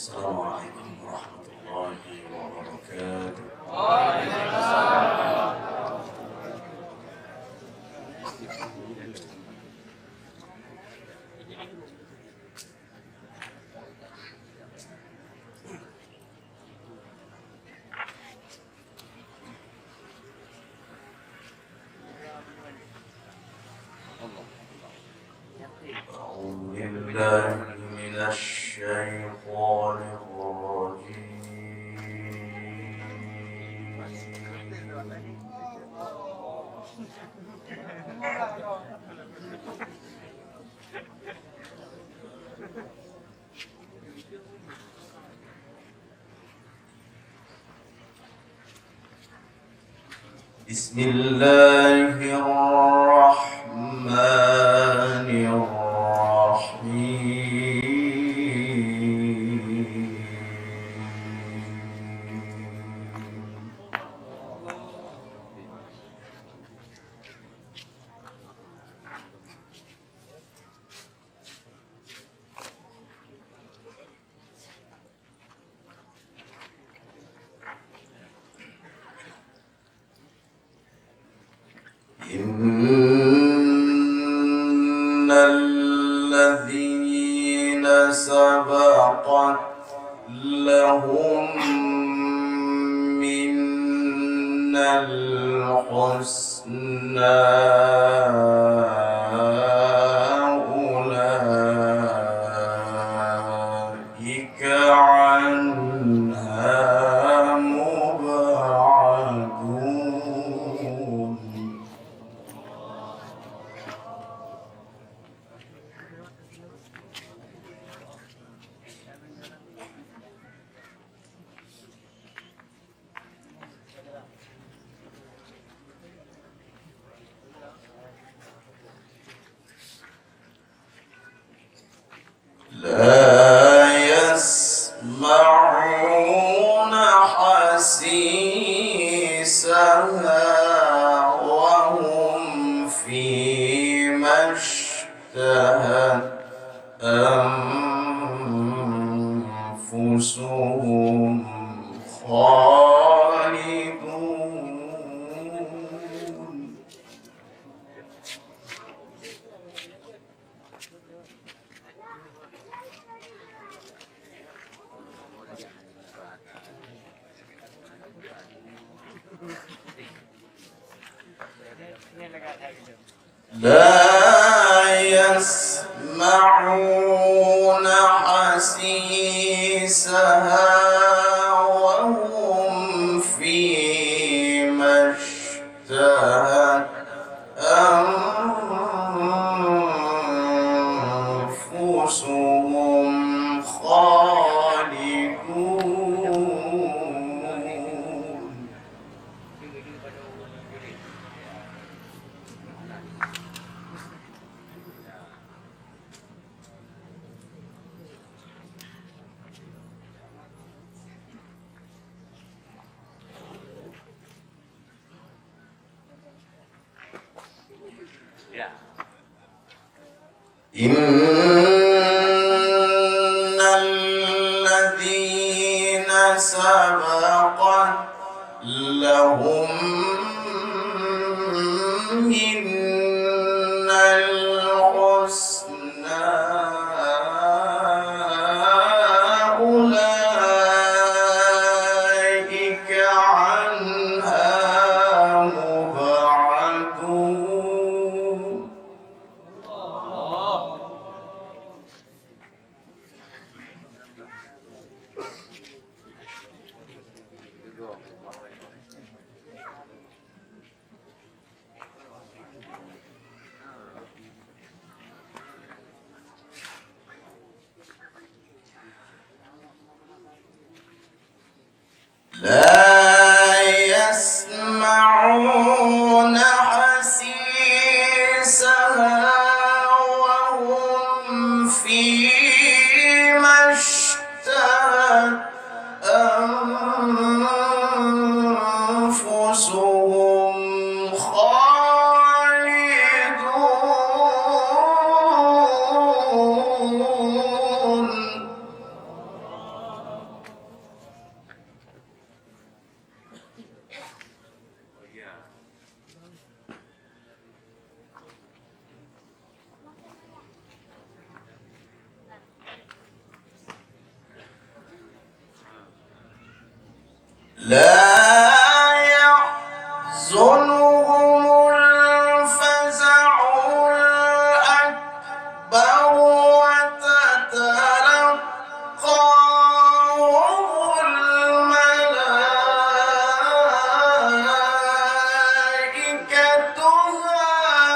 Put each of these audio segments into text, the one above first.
السلام عليكم ورحمة الله وبركاته. وعليكم السلام. أعوذ بالله من الشيطان الرجيم. بسم الله الرحمن الرحيم. إن الذين سبقت لهم منا الحسنى أولئك عنها مبعدون. لا يسمعون حسيسها وهم فيما اشتهت أنفسهم خالدون. لا يسمعون حسيسها وهم فيما اشتهت أنفسهم خالدون. إن الذين سبقت لهم منا الحسنى أولئك عنها مبعدون. لا يحزنهم الفزع الأكبر وتتلقاهم الملائكة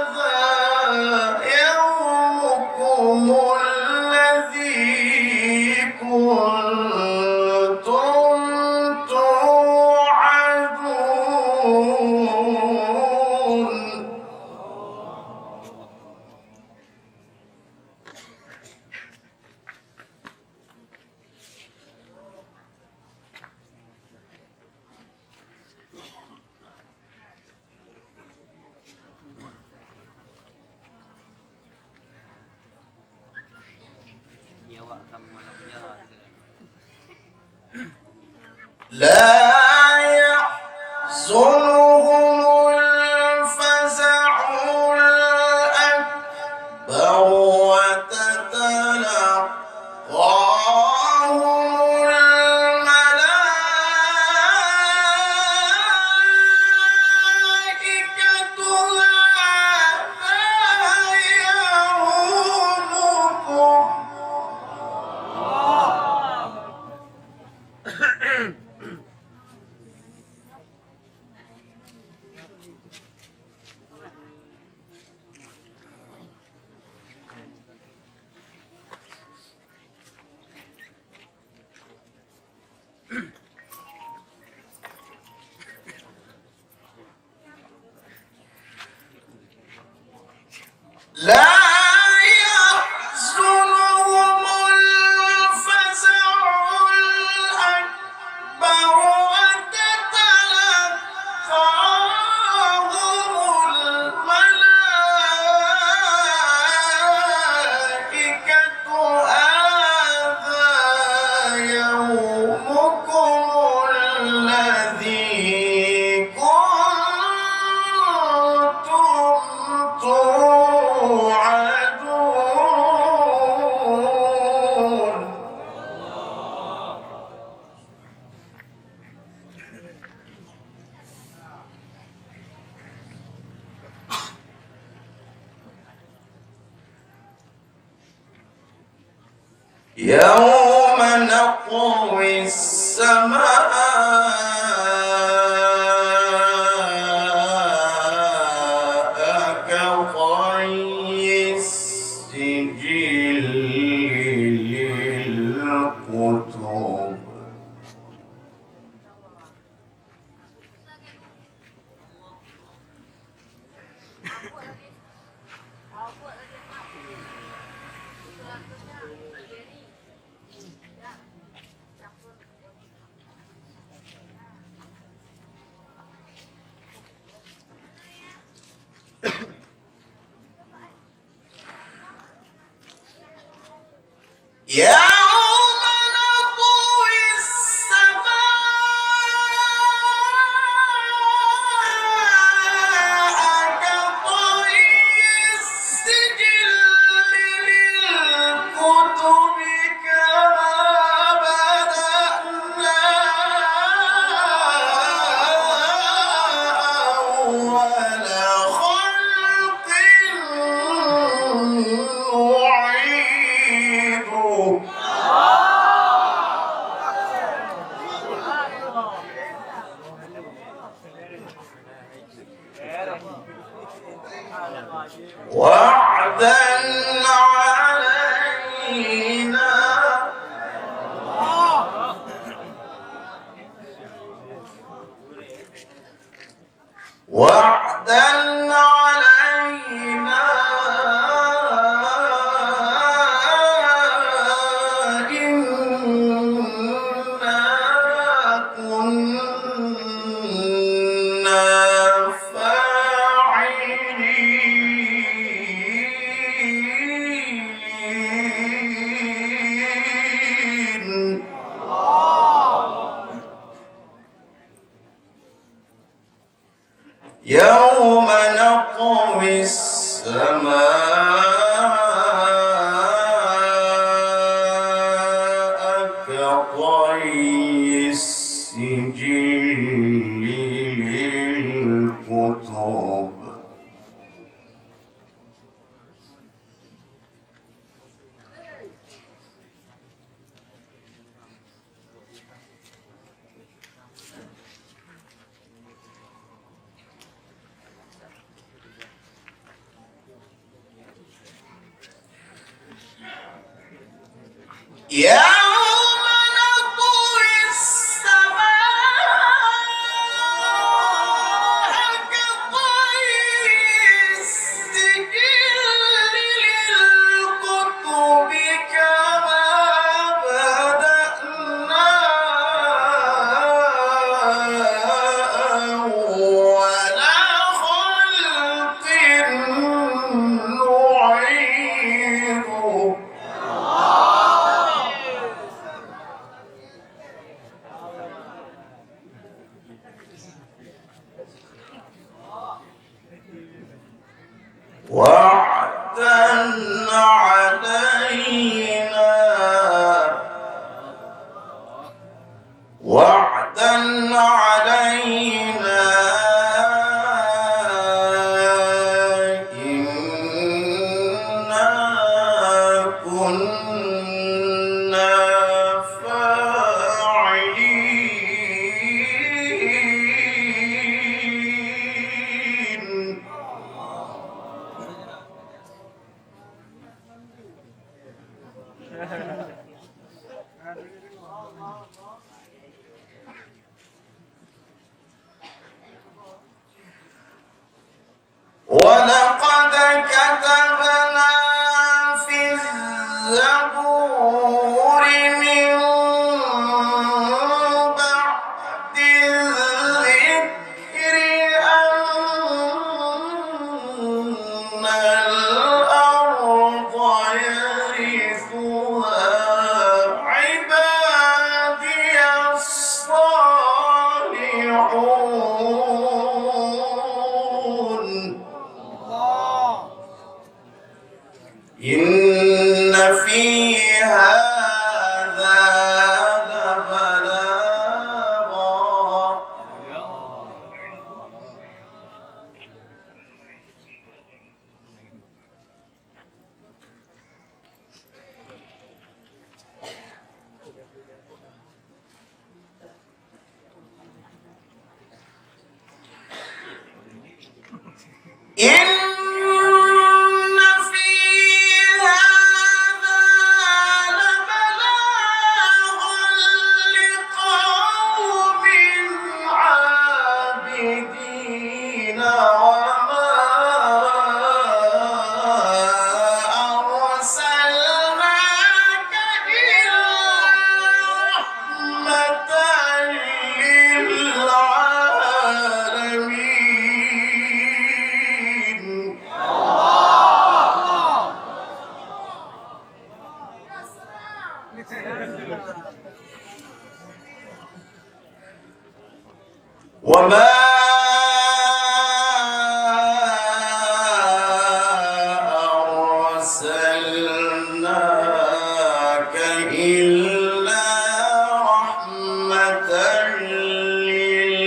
هذا يومكم الذي كنتم توعدون. لا يحزنهم الفزع الأكبر وتتلقاهم الملائكة هذا يومكم. لا يحزنهم الفزع الأكبر وتتلقاهم الملائكة هذا يومكم الذي كنتم توعدون. يوم نطوي السماء كطي السجل للكتب. يوم نطوي السماء كطي السجل للكتب كما بدأنا أول خلق نعيده. وعدا علينا وعدا علينا إنا كنا فاعلين. يوم نطوي السماء كطي السجل يوم نطوي السماء كطي السجل للكتب كما بدأنا أول خلق نعيده. وعدا علينا وعدا علينا إنا كنا فاعلين. ولقد كتبنا في الزبور من بعد الذكر أن الأرض يرثها عبادي الصالحون. إن في هذا لبلاغا. إن في هذا لبلاغا لقوم عابدين وما أرسلناك إلا رحمة للعالمين. وما أرسلناك إلا رحمة للعالمين.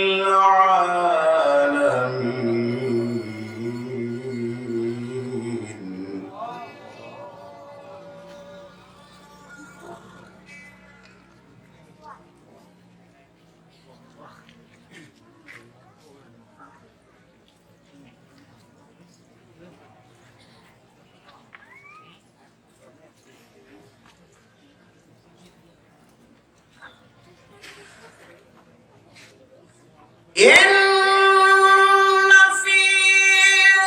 إن في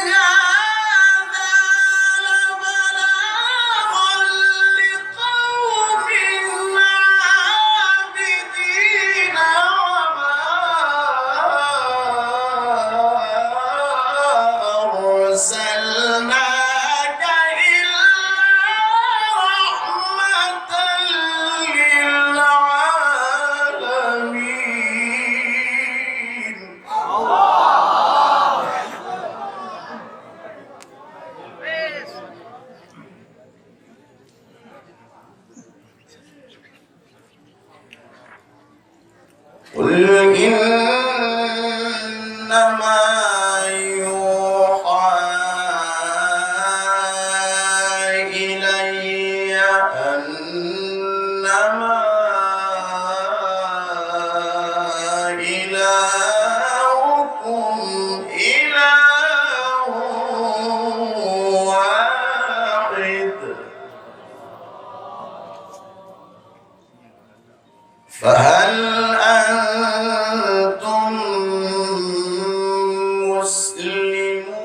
هذا لبلاغا لقوم عابدين وما أرسلناك إلا رحمة للعالمين. قل إنما يوحى إلي أنما إلهكم إله واحد. فهل أنتم مسلمون؟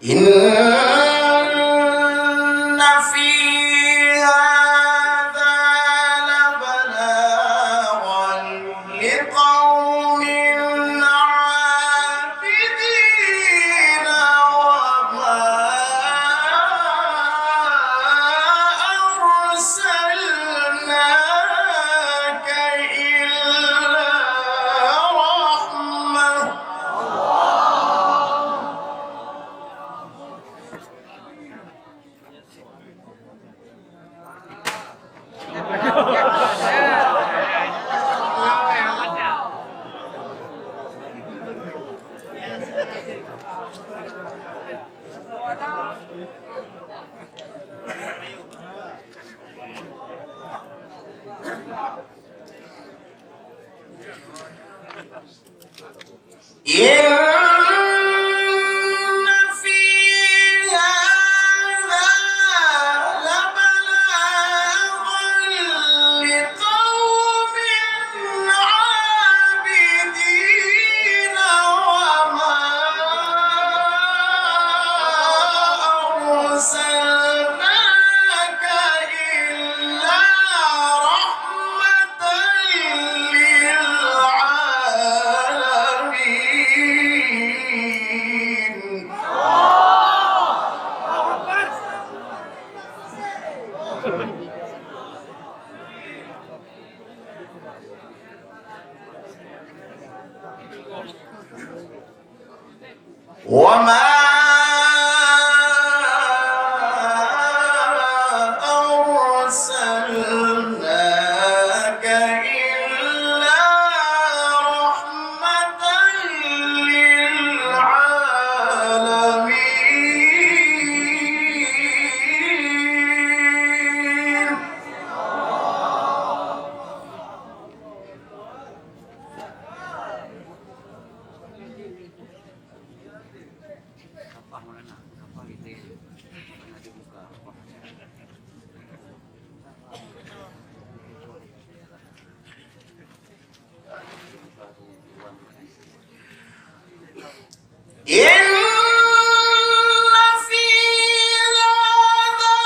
إن في هذا لبلاغا لقوم عابدين وما أرسلناك إلا رحمة. إن في هذا لبلاغا لقوم عابدين وما أرسلناك إلا رحمة للعالمين. وما أرسلناك إلا رحمة للعالمين. إن في هذا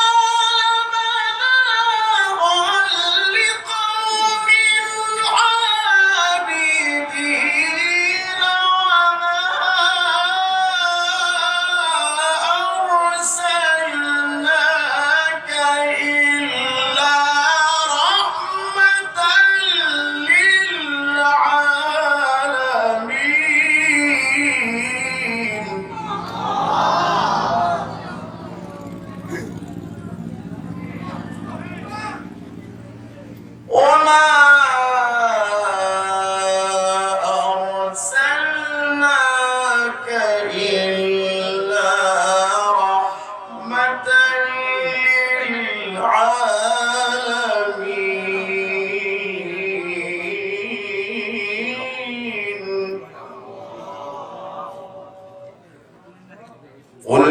لبلاغا لقوم عابدين وما أرسلناك إلا رحمة للعالمين. وما أرسلناك إلا رحمة للعالمين. قل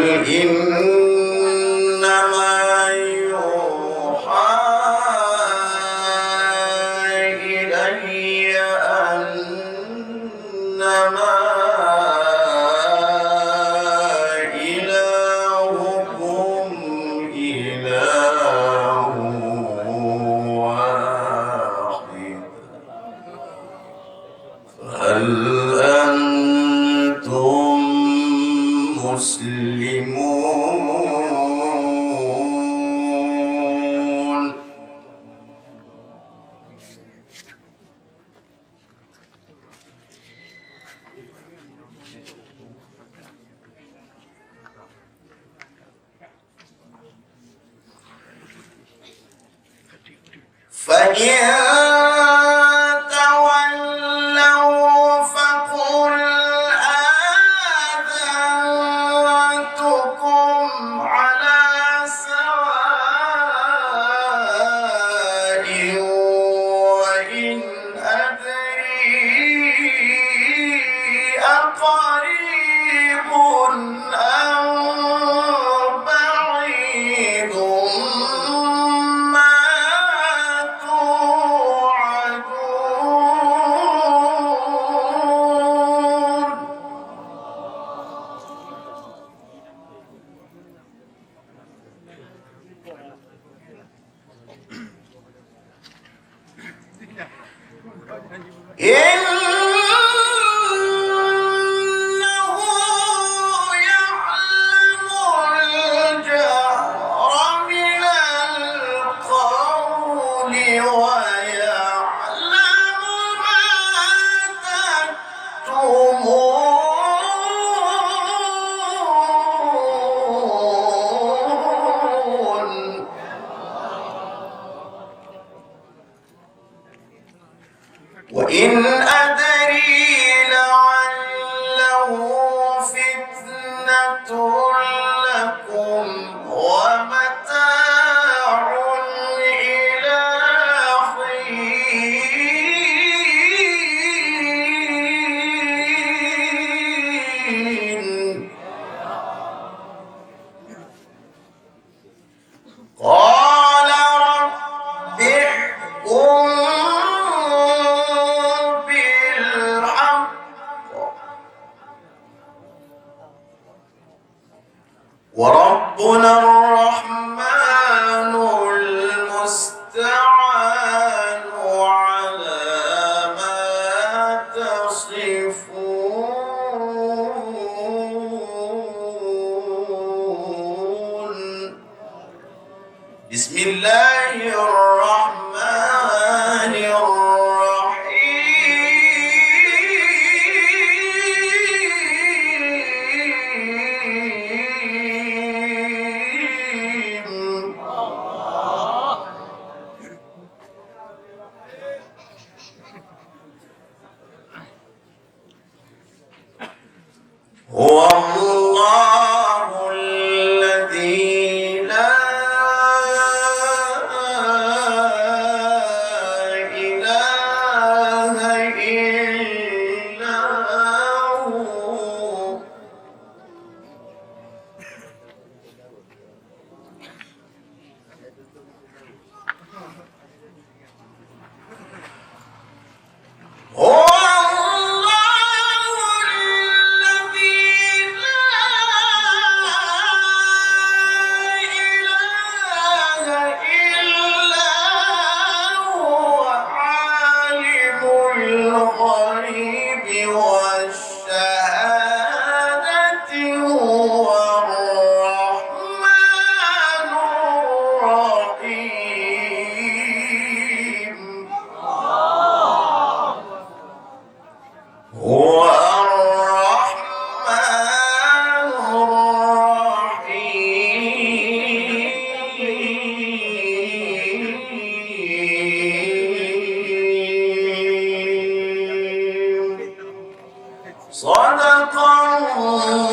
إنما يوحى إلي أنما إلهكم إله واحد فهل أنتم مسلمون؟ فإن تولوا فقل آذنتكم ربنا الرحمن المستعان على ما تصفون. بسم الله الرحمن الرحيم. هو الله الذي لا إله إلا هو. هو الغيب والشهادة هو الرحمن الرحيم. هو الرحمن الرحيم. صدق الله.